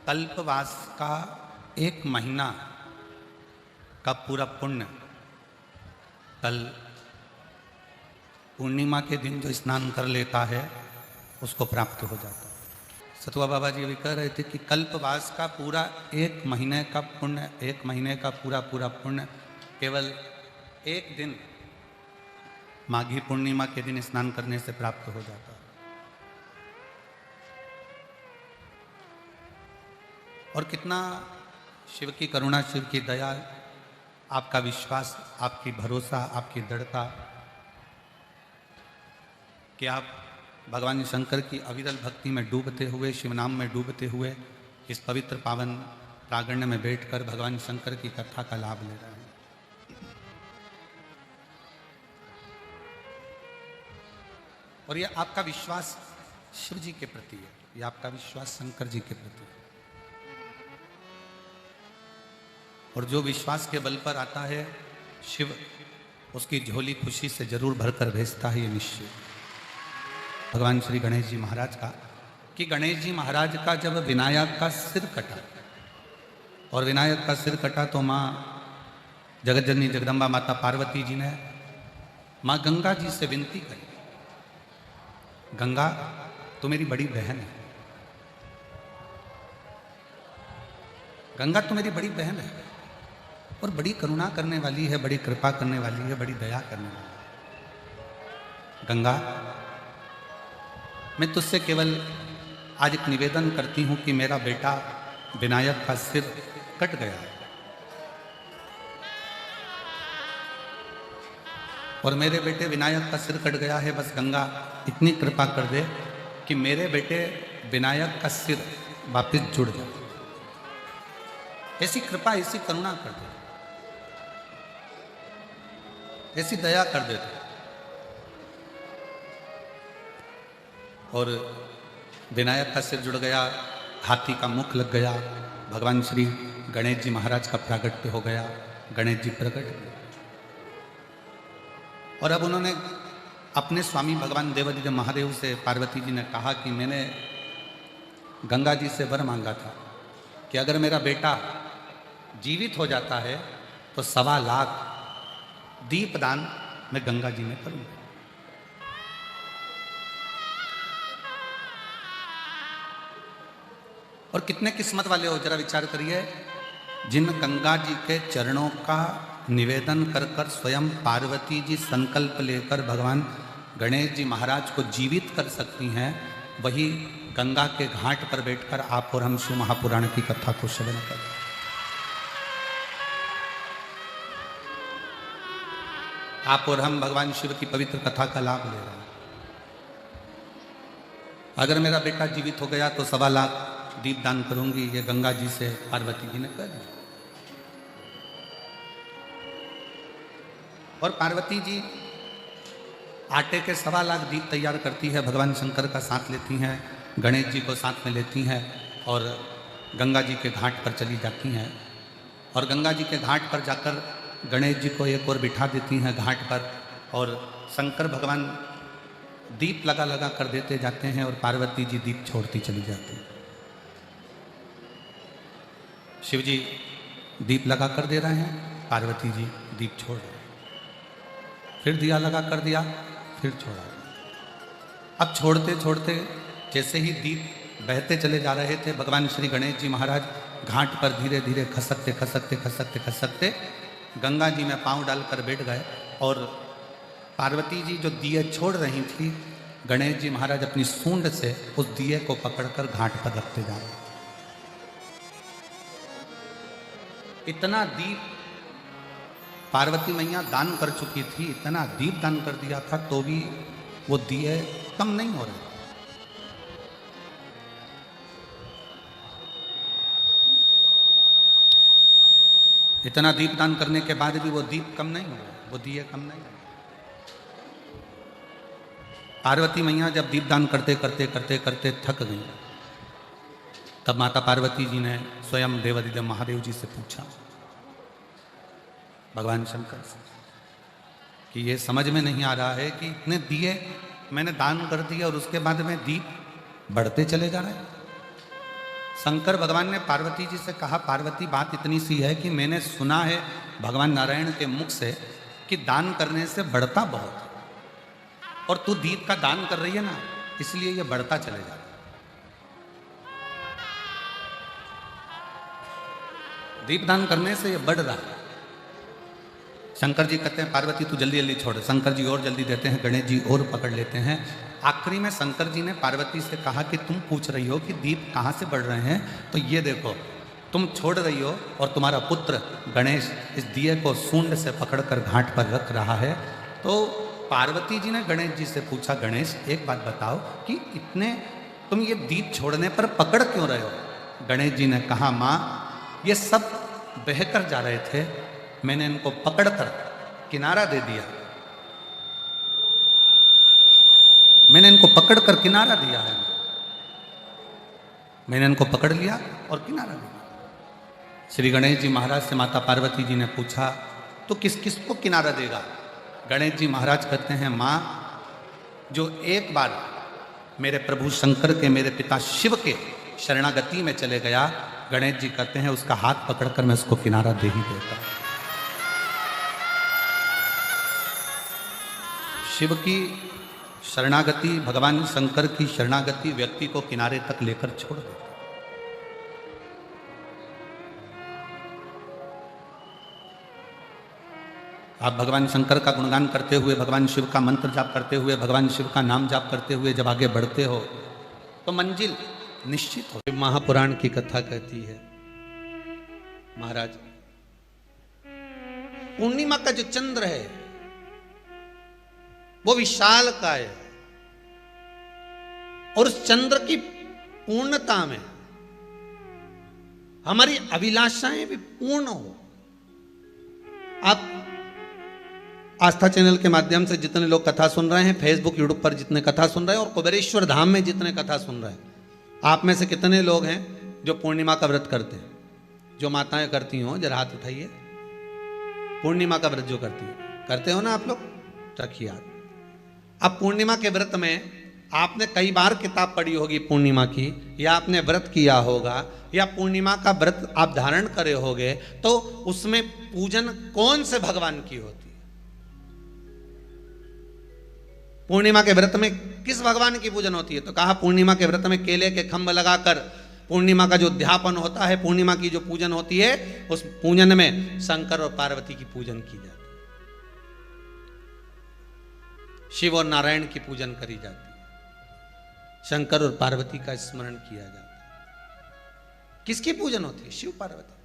कल्पवास का 1 महीना का पूरा पुण्य कल पूर्णिमा के दिन जो स्नान कर लेता है उसको प्राप्त हो जाता है। सतुआ बाबा जी अभी कह रहे थे कि कल्पवास का पूरा 1 महीने का पुण्य, 1 महीने का पूरा पुण्य केवल 1 दिन माघी पूर्णिमा के दिन स्नान करने से प्राप्त हो जाता है। और कितना शिव की करुणा, शिव की दया, आपका विश्वास, आपकी भरोसा, आपकी दृढ़ता कि आप भगवान शंकर की अविरल भक्ति में डूबते हुए, शिव नाम में डूबते हुए इस पवित्र पावन प्रांगण में बैठकर भगवान शंकर की कथा का लाभ ले रहे हैं। और ये आपका विश्वास शिव जी के प्रति है, ये आपका विश्वास शंकर जी के प्रति है। और जो विश्वास के बल पर आता है शिव उसकी झोली खुशी से जरूर भरकर भेजता है, ये निश्चय। भगवान श्री गणेश जी महाराज का कि गणेश जी महाराज का जब विनायक का सिर कटा और विनायक का सिर कटा तो माँ जगतजननी जगदम्बा माता पार्वती जी ने माँ गंगा जी से विनती करी, गंगा तो मेरी बड़ी बहन है, गंगा तो मेरी बड़ी बहन है और बड़ी करुणा करने वाली है, बड़ी कृपा करने वाली है, बड़ी दया करने वाली है। गंगा, मैं तुझसे केवल आज एक निवेदन करती हूं कि मेरा बेटा विनायक का सिर कट गया है और मेरे बेटे विनायक का सिर कट गया है। बस गंगा इतनी कृपा कर दे कि मेरे बेटे विनायक का सिर वापस जुड़ जाए। ऐसी कृपा, ऐसी करुणा कर दे, ऐसी दया कर देते। और विनायक का सिर जुड़ गया, हाथी का मुख लग गया, भगवान श्री गणेश जी महाराज का प्रागट्य हो गया, गणेश जी प्रकट हुए। और अब उन्होंने अपने स्वामी भगवान देवादिदेव महादेव से, पार्वती जी ने कहा कि मैंने गंगा जी से वर मांगा था कि अगर मेरा बेटा जीवित हो जाता है तो 1.25 लाख दीपदान मैं गंगा जी में करूंगा। और कितने किस्मत वाले हो, जरा विचार करिए, जिन गंगा जी के चरणों का निवेदन कर कर स्वयं पार्वती जी संकल्प लेकर भगवान गणेश जी महाराज को जीवित कर सकती हैं, वही गंगा के घाट पर बैठकर आप और हम शिव महापुराण की कथा को श्रवण करें। आप और हम भगवान शिव की पवित्र कथा का लाभ ले रहे हैं। अगर मेरा बेटा जीवित हो गया तो 1.25 लाख दीप दान करूंगी, ये गंगा जी से पार्वती जी ने कह दिया। और पार्वती जी आटे के 1.25 लाख दीप तैयार करती है, भगवान शंकर का साथ लेती हैं, गणेश जी को साथ में लेती हैं और गंगा जी के घाट पर चली जाती हैं। और गंगा जी के घाट पर जाकर गणेश जी को एक और बिठा देती हैं घाट पर, और शंकर भगवान दीप लगा लगा कर देते जाते हैं और पार्वती जी दीप छोड़ती चली जाती हैं। शिव जी दीप लगा कर दे रहे हैं, पार्वती जी दीप छोड़ रहे हैं, फिर दिया लगा कर दिया, फिर छोड़ा। अब छोड़ते छोड़ते जैसे ही दीप बहते चले जा रहे थे, भगवान श्री गणेश जी महाराज घाट पर धीरे धीरे खसकते खसकते खसकते खसकते गंगा जी में पांव डालकर बैठ गए। और पार्वती जी जो दिए छोड़ रही थी, गणेश जी महाराज अपनी सूंड से उस दिए को पकड़कर घाट पर रखते जा रहे। इतना दीप पार्वती मैया दान कर चुकी थी, इतना दीप दान कर दिया था, तो भी वो दिए कम नहीं हो रहे। इतना दीप दान करने के बाद भी वो दीप कम नहीं हो रहे, वो दिए कम नहीं हो रहे। पार्वती मैया जब दीप दान करते करते करते करते थक गई, तब माता पार्वती जी ने स्वयं देवादिदेव महादेव जी से पूछा, भगवान शंकर से, कि ये समझ में नहीं आ रहा है कि इतने दिए मैंने दान कर दिए और उसके बाद में दीप बढ़ते चले जा रहे हैं। शंकर भगवान ने पार्वती जी से कहा, पार्वती बात इतनी सी है कि मैंने सुना है भगवान नारायण के मुख से कि दान करने से बढ़ता बहुत है, और तू दीप का दान कर रही है ना, इसलिए ये बढ़ता चले जा रहा है। दीपदान करने से ये बढ़ रहा है। शंकर जी कहते हैं पार्वती तू जल्दी जल्दी छोड़। शंकर जी और जल्दी देते हैं, गणेश जी और पकड़ लेते हैं। आखिरी में शंकर जी ने पार्वती से कहा कि तुम पूछ रही हो कि दीप कहाँ से बढ़ रहे हैं, तो ये देखो तुम छोड़ रही हो और तुम्हारा पुत्र गणेश इस दिए को सूंड से पकड़कर घाट पर रख रहा है। तो पार्वती जी ने गणेश जी से पूछा, गणेश एक बात बताओ कि इतने तुम ये दीप छोड़ने पर पकड़ क्यों रहे हो? गणेश जी ने कहा, माँ ये सब बहकर जा रहे थे, मैंने इनको पकड़कर किनारा दे दिया, मैंने इनको पकड़कर किनारा दिया है, मैंने इनको पकड़ लिया और किनारा दिया। श्री गणेश जी महाराज से माता पार्वती जी ने पूछा, तो किस किस को किनारा देगा? गणेश जी महाराज कहते हैं, माँ जो एक बार मेरे प्रभु शंकर के, मेरे पिता शिव के शरणागति में चले गया, गणेश जी कहते हैं उसका हाथ पकड़कर मैं उसको किनारा दे ही देता। शिव की शरणागति, भगवान शंकर की शरणागति व्यक्ति को किनारे तक लेकर छोड़ देता। आप भगवान शंकर का गुणगान करते हुए, भगवान शिव का मंत्र जाप करते हुए, भगवान शिव का नाम जाप करते हुए जब आगे बढ़ते हो तो मंजिल निश्चित हो। महापुराण की कथा कहती है, महाराज पूर्णिमा का जो चंद्र है वो विशाल काय है, और उस चंद्र की पूर्णता में हमारी अभिलाषाएं भी पूर्ण हो। आप आस्था चैनल के माध्यम से जितने लोग कथा सुन रहे हैं, फेसबुक यूट्यूब पर जितने कथा सुन रहे हैं, और कुबेरेश्वर धाम में जितने कथा सुन रहे हैं, आप में से कितने लोग हैं जो पूर्णिमा का व्रत करते हैं? जो माताएं करती हो जरा हाथ उठाइए। पूर्णिमा का व्रत जो करती है, करते हो ना आप लोग? रखिए हाथ। अब पूर्णिमा के व्रत में आपने कई बार किताब पढ़ी होगी पूर्णिमा की, या आपने व्रत किया होगा, या पूर्णिमा का व्रत आप धारण करे होगे, तो उसमें पूजन कौन से भगवान की होती है? पूर्णिमा के व्रत में किस भगवान की पूजन होती है? तो कहा पूर्णिमा के व्रत में केले के खंभ लगाकर पूर्णिमा का जो अध्यापन होता है, पूर्णिमा की जो पूजन होती है, उस पूजन में शंकर और पार्वती की पूजन की जाती है, शिव और नारायण की पूजन करी जाती है, शंकर और पार्वती का स्मरण किया जाता है। किसकी पूजन होती है? शिव पार्वती।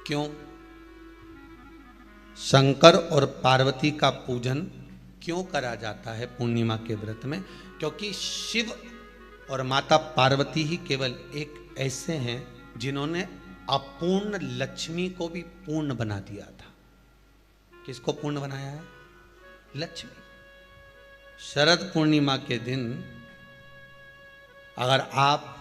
क्यों शंकर और पार्वती का पूजन क्यों करा जाता है पूर्णिमा के व्रत में? क्योंकि शिव और माता पार्वती ही केवल एक ऐसे हैं जिन्होंने अपूर्ण लक्ष्मी को भी पूर्ण बना दिया था। किसको पूर्ण बनाया है? लक्ष्मी। शरद पूर्णिमा के दिन अगर आप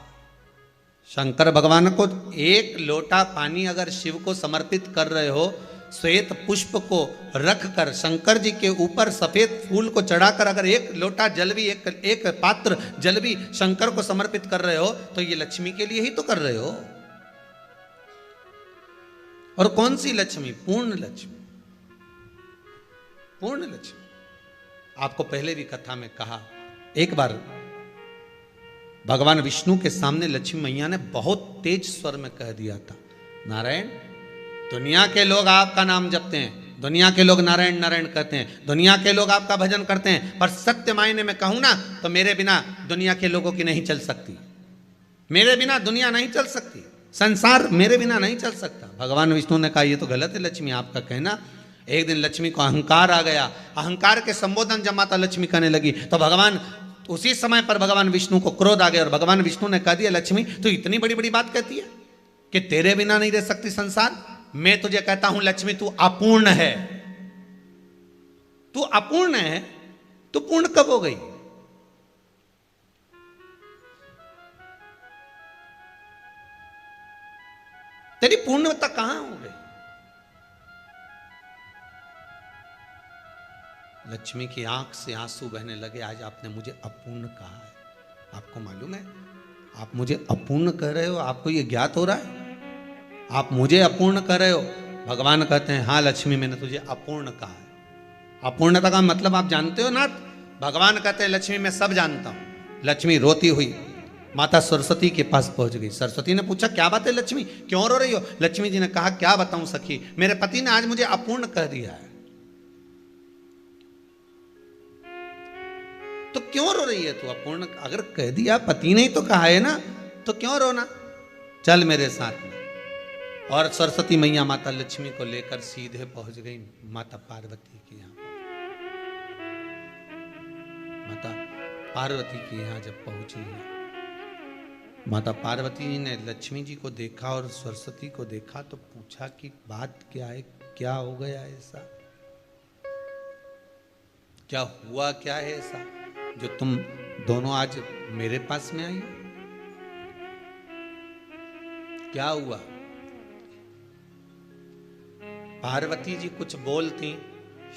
शंकर भगवान को एक लोटा पानी अगर शिव को समर्पित कर रहे हो, श्वेत पुष्प को रखकर शंकर जी के ऊपर सफेद फूल को चढ़ाकर अगर एक लोटा जल भी, एक पात्र जल भी शंकर को समर्पित कर रहे हो, तो ये लक्ष्मी के लिए ही तो कर रहे हो। और कौन सी लक्ष्मी? पूर्ण लक्ष्मी। पूर्ण लक्ष्मी। आपको पहले भी कथा में कहा, एक बार भगवान विष्णु के सामने लक्ष्मी मैया ने बहुत तेज स्वर में कह दिया था, नारायण दुनिया के लोग आपका नाम जपते हैं, दुनिया के लोग नारायण नारायण कहते हैं, दुनिया के लोग आपका भजन करते हैं, पर सत्य मायने में कहूं ना तो मेरे बिना दुनिया के लोगों की नहीं चल सकती, मेरे बिना दुनिया नहीं चल सकती, संसार मेरे बिना नहीं चल सकता। भगवान विष्णु ने कहा ये तो गलत है लक्ष्मी आपका कहना। एक दिन लक्ष्मी को अहंकार आ गया, अहंकार के संबोधन जब माता लक्ष्मी करने लगी तो भगवान उसी समय पर भगवान विष्णु को क्रोध आ गया, और भगवान विष्णु ने कह दिया लक्ष्मी तू इतनी बड़ी बड़ी बात कहती है कि तेरे बिना नहीं रह सकती संसार। मैं तुझे कहता हूं लक्ष्मी तू अपूर्ण है, तू अपूर्ण है, तू पूर्ण कब हो गई? तेरी पूर्णता कहां हो गई? लक्ष्मी की आंख से आंसू बहने लगे। आज आपने मुझे अपूर्ण कहा है। आपको मालूम है आप मुझे अपूर्ण कह रहे हो? आपको ये ज्ञात हो रहा है आप मुझे अपूर्ण कर रहे हो? भगवान कहते हैं हाँ लक्ष्मी मैंने तुझे अपूर्ण कहा है। अपूर्णता का मतलब आप जानते हो ना? भगवान कहते हैं लक्ष्मी मैं सब जानता हूं। लक्ष्मी रोती हुई माता सरस्वती के पास पहुंच गई। सरस्वती ने पूछा क्या बात है लक्ष्मी, क्यों रो रही हो? लक्ष्मी जी ने कहा क्या बताऊं सखी, मेरे पति ने आज मुझे अपूर्ण कह दिया है। तो क्यों रो रही है तू? अपूर्ण अगर कह दिया, पति ने ही तो कहा है ना, तो क्यों रोना? चल मेरे साथ में। और सरस्वती मैया माता लक्ष्मी को लेकर सीधे पहुंच गई माता पार्वती के यहां। माता पार्वती के यहां जब पहुंची है, माता पार्वती जी ने लक्ष्मी जी को देखा और सरस्वती को देखा तो पूछा कि बात क्या है, क्या हो गया ऐसा, क्या हुआ, क्या है ऐसा जो तुम दोनों आज मेरे पास में आई? क्या हुआ? पार्वती जी कुछ बोलती,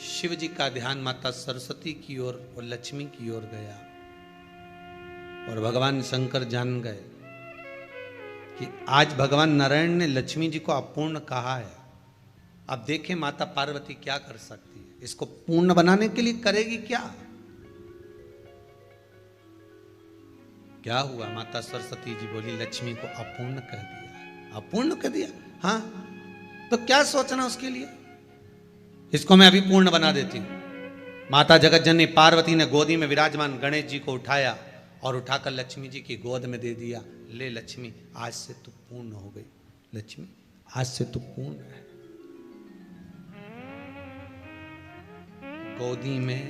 शिव जी का ध्यान माता सरस्वती की ओर और लक्ष्मी की ओर गया और भगवान शंकर जान गए कि आज भगवान नारायण ने लक्ष्मी जी को अपूर्ण कहा है। अब देखें माता पार्वती क्या कर सकती है, इसको पूर्ण बनाने के लिए करेगी क्या? क्या हुआ? माता सरस्वती जी बोली लक्ष्मी को अपूर्ण कह दिया। अपूर्ण कह दिया? हाँ, तो क्या सोचना उसके लिए, इसको मैं अभी पूर्ण बना देती हूं। माता जगत जननी पार्वती ने गोदी में विराजमान गणेश जी को उठाया और उठाकर लक्ष्मी जी की गोद में दे दिया। ले लक्ष्मी, आज से तू पूर्ण हो गई। लक्ष्मी आज से तू पूर्ण है। गोदी में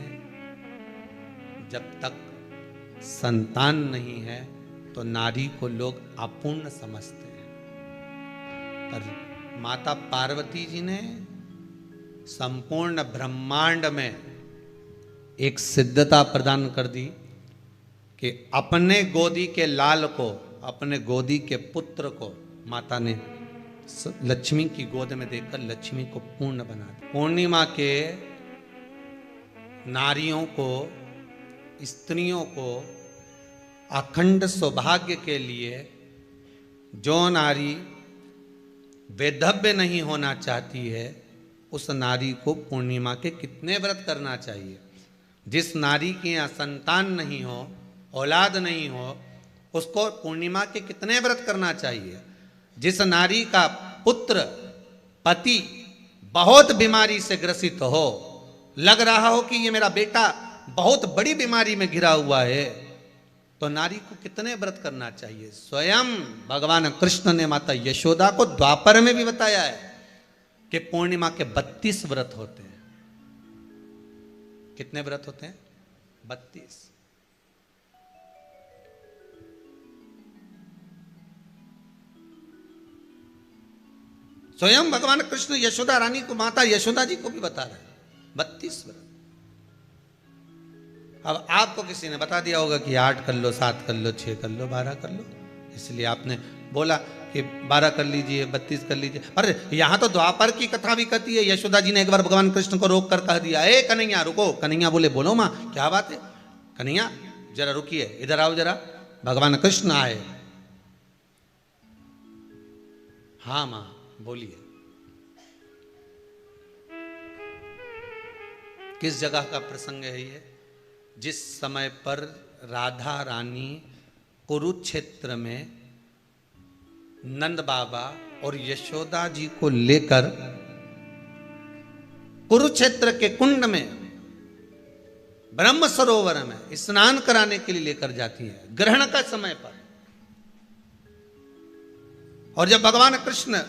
जब तक संतान नहीं है तो नारी को लोग अपूर्ण समझते हैं, पर माता पार्वती जी ने संपूर्ण ब्रह्मांड में एक सिद्धता प्रदान कर दी कि अपने गोदी के लाल को, अपने गोदी के पुत्र को माता ने लक्ष्मी की गोद में देकर लक्ष्मी को पूर्ण बना दिया। पूर्णिमा के नारियों को, स्त्रियों को अखंड सौभाग्य के लिए जो नारी वैधव्य नहीं होना चाहती है उस नारी को पूर्णिमा के कितने व्रत करना चाहिए? जिस नारी के यहाँ संतान नहीं हो, औलाद नहीं हो, उसको पूर्णिमा के कितने व्रत करना चाहिए? जिस नारी का पुत्र, पति बहुत बीमारी से ग्रसित हो, लग रहा हो कि ये मेरा बेटा बहुत बड़ी बीमारी में घिरा हुआ है, तो नारी को कितने व्रत करना चाहिए? स्वयं भगवान कृष्ण ने माता यशोदा को द्वापर में भी बताया है कि पूर्णिमा के 32 व्रत होते हैं। कितने व्रत होते हैं? 32। स्वयं भगवान कृष्ण यशोदा रानी को, माता यशोदा जी को भी बता रहे हैं 32 व्रत। अब आपको किसी ने बता दिया होगा कि 8 कर लो, 7 कर लो, 6 कर लो, 12 कर लो, इसलिए आपने बोला कि 12 कर लीजिए, 32 कर लीजिए। अरे यहां तो द्वापर की कथा भी कहती है। यशोदा जी ने एक बार भगवान कृष्ण को रोक कर कह दिया, ए कन्हैया रुको। कन्हैया बोले बोलो माँ क्या बात है? कन्हैया जरा रुकिए, इधर आओ जरा। भगवान कृष्ण आए। हाँ माँ बोलिए। किस जगह का प्रसंग है ये? जिस समय पर राधा रानी कुरुक्षेत्र में नंद बाबा और यशोदा जी को लेकर कुरुक्षेत्र के कुंड में, ब्रह्म सरोवर में स्नान कराने के लिए लेकर जाती है, ग्रहण का समय पर। और जब भगवान कृष्ण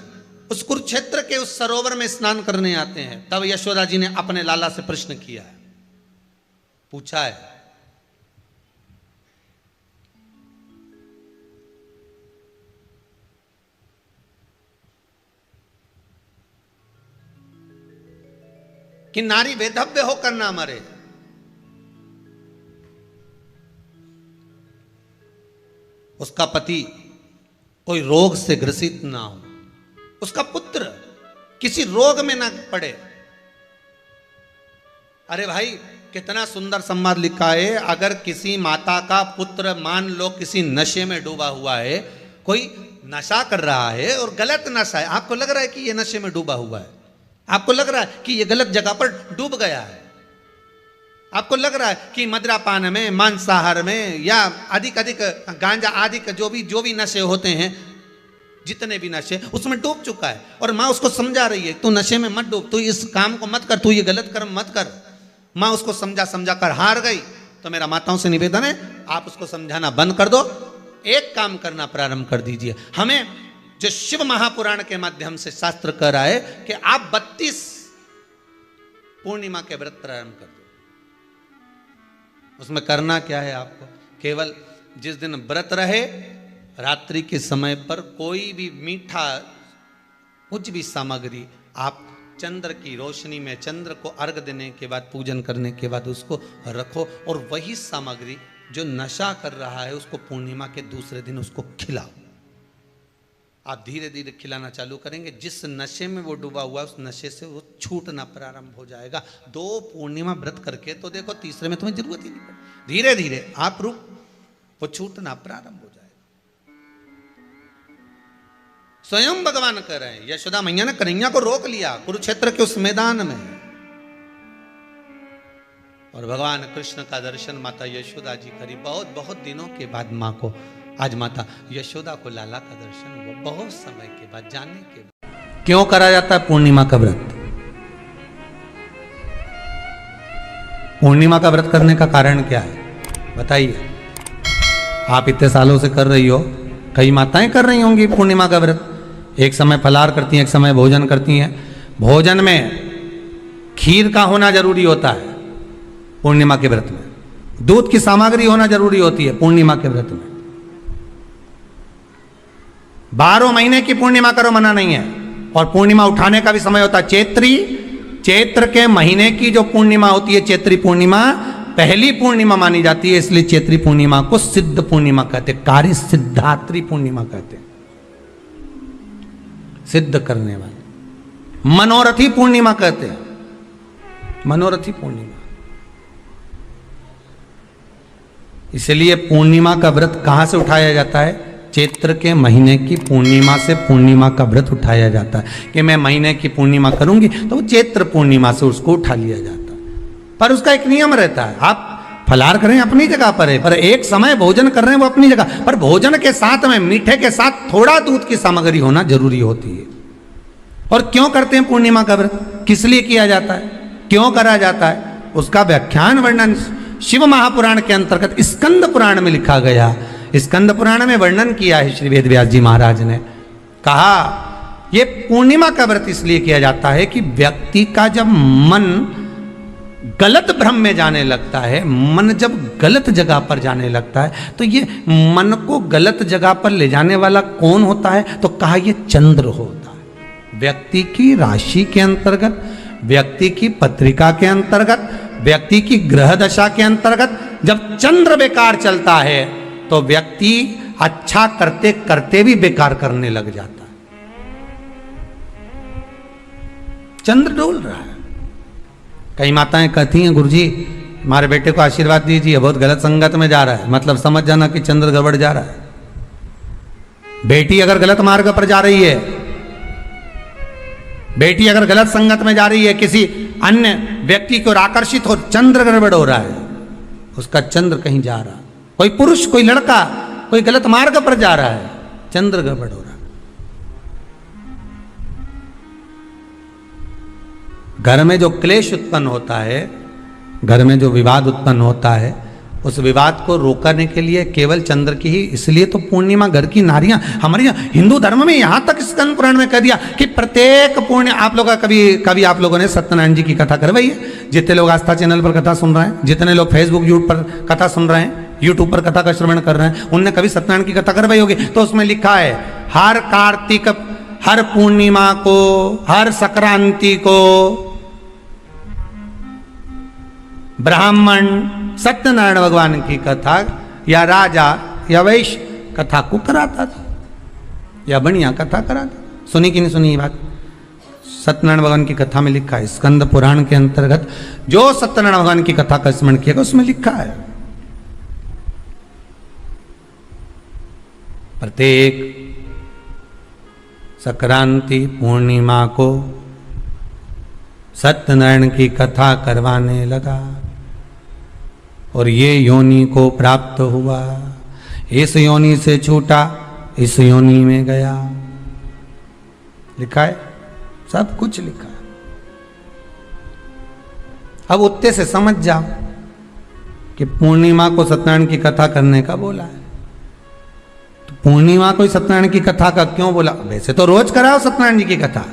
उस कुरुक्षेत्र के उस सरोवर में स्नान करने आते हैं, तब यशोदा जी ने अपने लाला से प्रश्न किया है, पूछा है कि नारी वैधव्य होकर ना मरे। उसका पति कोई रोग से ग्रसित ना हो, उसका पुत्र किसी रोग में ना पड़े। अरे भाई कितना सुंदर संवाद लिखा है। अगर किसी माता का पुत्र मान लो किसी नशे में डूबा हुआ है, कोई नशा कर रहा है और गलत नशा है, आपको लग रहा है कि ये नशे में डूबा हुआ है, आपको लग रहा है कि ये गलत जगह पर डूब गया है, आपको लग रहा है कि मदिरापान में, मांसाहार में या अधिक गांजा आदि का जो भी नशे होते हैं, जितने भी नशे, उसमें डूब चुका है। और माँ उसको समझा रही है, तू नशे में मत डूब, तू इस काम को मत कर, तू ये गलत कर्म मत कर। माँ उसको समझा कर हार गई। तो मेरा माताओं से निवेदन है, आप उसको समझाना बंद कर दो, एक काम करना प्रारंभ कर दीजिए। हमें जो शिव महापुराण के माध्यम से शास्त्र कह रहा है कि आप 32 पूर्णिमा के व्रत प्रारंभ कर दो। उसमें करना क्या है आपको? केवल जिस दिन व्रत रहे, रात्रि के समय पर कोई भी मीठा कुछ भी सामग्री आप चंद्र की रोशनी में, चंद्र को अर्घ देने के बाद, पूजन करने के बाद उसको रखो, और वही सामग्री जो नशा कर रहा है उसको पूर्णिमा के दूसरे दिन उसको खिलाओ। आप धीरे धीरे खिलाना चालू करेंगे, जिस नशे में वो डूबा हुआ उस नशे से वो छूटना प्रारंभ हो जाएगा। 2 पूर्णिमा व्रत करके तो देखो, तीसरे में तुम्हें जरूरत ही नहीं पड़ेगी। धीरे धीरे आप रुक, वो छूटना प्रारंभ हो जाएगा। स्वयं भगवान कह रहे हैं, यशोदा मैया ने कन्हैया को रोक लिया कुरुक्षेत्र के उस मैदान में, और भगवान कृष्ण का दर्शन माता यशोदा जी करी। बहुत दिनों के बाद माँ को, आज माता यशोदा को लाला का दर्शन हुआ, बहुत समय के बाद, जानने के बाद। क्यों करा जाता है पूर्णिमा का व्रत? पूर्णिमा का व्रत करने का कारण क्या है बताइए? आप इतने सालों से कर रही हो, कई माताएं कर रही होंगी पूर्णिमा का व्रत। एक समय फलाहार करती हैं, एक समय भोजन करती हैं। भोजन में खीर का होना जरूरी होता है पूर्णिमा के व्रत में, दूध की सामग्री होना जरूरी होती है पूर्णिमा के व्रत में। 12 महीने की पूर्णिमा करो, मना नहीं है। और पूर्णिमा उठाने का भी समय होता है चैत्र के महीने की जो पूर्णिमा होती है, चैत्री पूर्णिमा पहली पूर्णिमा मानी जाती है, इसलिए चैत्री पूर्णिमा को सिद्ध पूर्णिमा कहते हैं, कार्य सिद्धात्री पूर्णिमा कहते हैं, सिद्ध करने वाले। मनोरथी पूर्णिमा कहते हैं, मनोरथी पूर्णिमा। इसलिए पूर्णिमा का व्रत कहां से उठाया जाता है? चैत्र के महीने की पूर्णिमा से पूर्णिमा का व्रत उठाया जाता है कि मैं महीने की पूर्णिमा करूंगी तो वो चैत्र पूर्णिमा से उसको उठा लिया जाता है। पर उसका एक नियम रहता है, आप फलाहार करें अपनी जगह पर है, पर एक समय भोजन कर रहे हैं वो अपनी जगह पर, भोजन के साथ में मीठे के साथ थोड़ा दूध की सामग्री होना जरूरी होती है। और क्यों करते हैं पूर्णिमा का व्रत? किस लिए किया जाता है, क्यों करा जाता है? उसका व्याख्यान वर्णन शिव महापुराण के अंतर्गत स्कंद पुराण में लिखा गया। स्कंद पुराण में वर्णन किया है श्री वेद व्यास जी महाराज ने। कहा ये पूर्णिमा का व्रत इसलिए किया जाता है कि व्यक्ति का जब मन गलत भ्रम में जाने लगता है, मन जब गलत जगह पर जाने लगता है, तो ये मन को गलत जगह पर ले जाने वाला कौन होता है? तो कहा ये चंद्र होता है। व्यक्ति की राशि के अंतर्गत, व्यक्ति की पत्रिका के अंतर्गत, व्यक्ति की ग्रह दशा के अंतर्गत जब चंद्र बेकार चलता है तो व्यक्ति अच्छा करते करते भी बेकार करने लग जाता है। चंद्र डोल रहा है। कई माताएं कहती हैं, गुरुजी हमारे बेटे को आशीर्वाद दीजिए, बहुत गलत संगत में जा रहा है, मतलब समझ जाना कि चंद्र गड़बड़ जा रहा है। बेटी अगर गलत मार्ग पर जा रही है, बेटी अगर गलत संगत में जा रही है, किसी अन्य व्यक्ति की ओर आकर्षित हो, चंद्र गड़बड़ हो रहा है, उसका चंद्र कहीं जा रहा है। कोई पुरुष, कोई लड़का, कोई गलत मार्ग पर जा रहा है, चंद्र गड़बड़ हो रहा है। घर में जो क्लेश उत्पन्न होता है, घर में जो विवाद उत्पन्न होता है, उस विवाद को रोकने के लिए केवल चंद्र की ही, इसलिए तो पूर्णिमा घर की नारियां, हमारे यहाँ हिंदू धर्म में यहाँ तक स्कंद पुराण में कह दिया कि प्रत्येक पूर्णिमा, आप लोग कभी आप लोगों ने सत्यनारायण जी की कथा करवाई है? जितने लोग आस्था चैनल पर कथा सुन रहे हैं, जितने लोग फेसबुक यूट्यूब पर कथा सुन रहे हैं, यूट्यूब पर कथा का श्रवण कर रहे हैं, उनने कभी सत्यनारायण की कथा करवाई होगी। तो उसमें लिखा है हर कार्तिक, हर पूर्णिमा को, हर संक्रांति को ब्राह्मण सत्यनारायण भगवान की कथा या राजा या वैश्य कथा को कराता था, या बढ़िया कथा कराता। सुनी कि नहीं सुनी ये बात? सत्यनारायण भगवान की कथा में लिखा है, स्कंद पुराण के अंतर्गत जो सत्यनारायण भगवान की कथा का स्मरण किया उसमें लिखा है, प्रत्येक संक्रांति पूर्णिमा को सत्यनारायण की कथा करवाने लगा और ये योनि को प्राप्त हुआ, इस योनि से छूटा, इस योनि में गया। लिखा है, सब कुछ लिखा है। अब उत्ते से समझ जाओ कि पूर्णिमा को सत्यनारायण की कथा करने का बोला है, तो पूर्णिमा को सत्यनारायण की कथा का क्यों बोला? वैसे तो रोज कराओ सत्यनारायण जी की कथा,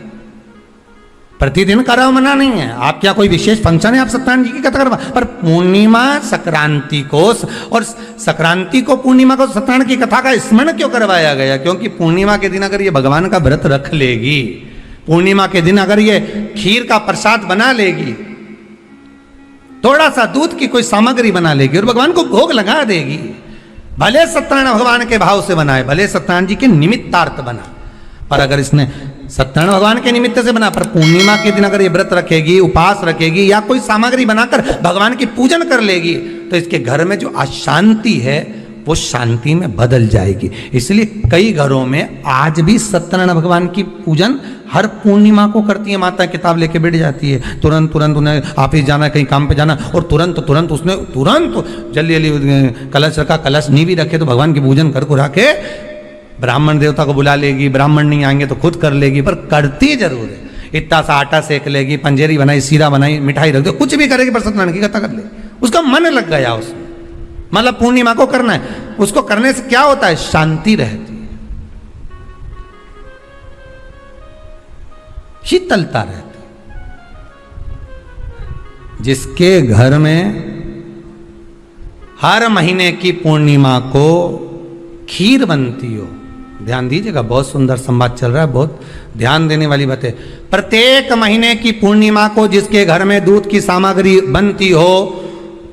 प्रतिदिन कराओ, मना नहीं है। आप क्या कोई विशेष फंक्शन है आप सत्यनारायण जी की कथा करवा, पर पूर्णिमा संक्रांति को और संक्रांति को पूर्णिमा को सत्यनारायण की कथा का स्मरण क्यों करवाया गया? क्योंकि पूर्णिमा के दिन अगर ये भगवान का व्रत रख लेगी, पूर्णिमा के दिन अगर ये खीर का प्रसाद बना लेगी, थोड़ा सा दूध की कोई सामग्री बना लेगी और भगवान को भोग लगा देगी, भले सत्यनारायण भगवान के भाव से बनाए, भले सत्यनारायण जी के निमित्तार्थ बना, पर अगर इसने सत्यनारायण भगवान के निमित्त से बना, पर पूर्णिमा के दिन अगर ये व्रत रखेगी, उपास रखेगी या कोई सामग्री बनाकर भगवान की पूजन कर लेगी, तो इसके घर में जो अशांति है वो शांति में बदल जाएगी। इसलिए कई घरों में आज भी सत्यनारायण भगवान की पूजन हर पूर्णिमा को करती है। माता किताब लेके बैठ जाती है, तुरंत तुरंत उन्हें ऑफिस जाना, कहीं काम पे जाना, और तुरंत तुरंत उसने तुरंत जल्दी जल्दी कलश रखा, कलश नहीं भी रखे तो भगवान की पूजन कर को रखे, ब्राह्मण देवता को बुला लेगी, ब्राह्मण नहीं आएंगे तो खुद कर लेगी, पर करती जरूर है। इतना सा आटा सेक लेगी, पंजेरी बनाई, सीरा बनाई, मिठाई रख दो, कुछ भी करेगी पर सत्यनारायण की कथा कर ले, उसका मन लग गया उसमें। मतलब पूर्णिमा को करना है, उसको करने से क्या होता है? शांति रहती है, शीतलता रहती है। जिसके घर में हर महीने की पूर्णिमा को खीर बनती हो, ध्यान दीजिएगा, बहुत सुंदर संवाद चल रहा है, बहुत ध्यान देने वाली बात है। प्रत्येक महीने की पूर्णिमा को जिसके घर में दूध की सामग्री बनती हो,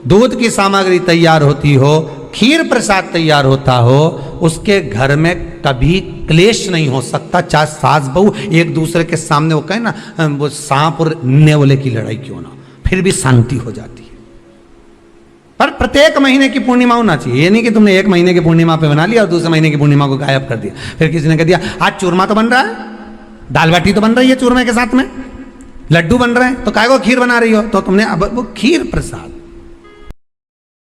दूध की सामग्री तैयार होती हो, खीर प्रसाद तैयार होता हो, उसके घर में कभी क्लेश नहीं हो सकता। चाहे सास बहू एक दूसरे के सामने वो कहे ना, वो सांप और नेवले की लड़ाई क्यों ना, फिर भी शांति हो जाती है। पर प्रत्येक महीने की पूर्णिमा होना चाहिए। ये नहीं कि तुमने एक महीने की पूर्णिमा पे बना लिया और दूसरे महीने की पूर्णिमा को गायब कर दिया। फिर किसी ने कह दिया आज चूरमा तो बन रहा है, दाल बाटी तो बन रही है चूरमे के साथ में, लड्डू बन रहे हैं, तो काय को खीर बना रही हो? तो तुमने अब वो खीर प्रसाद,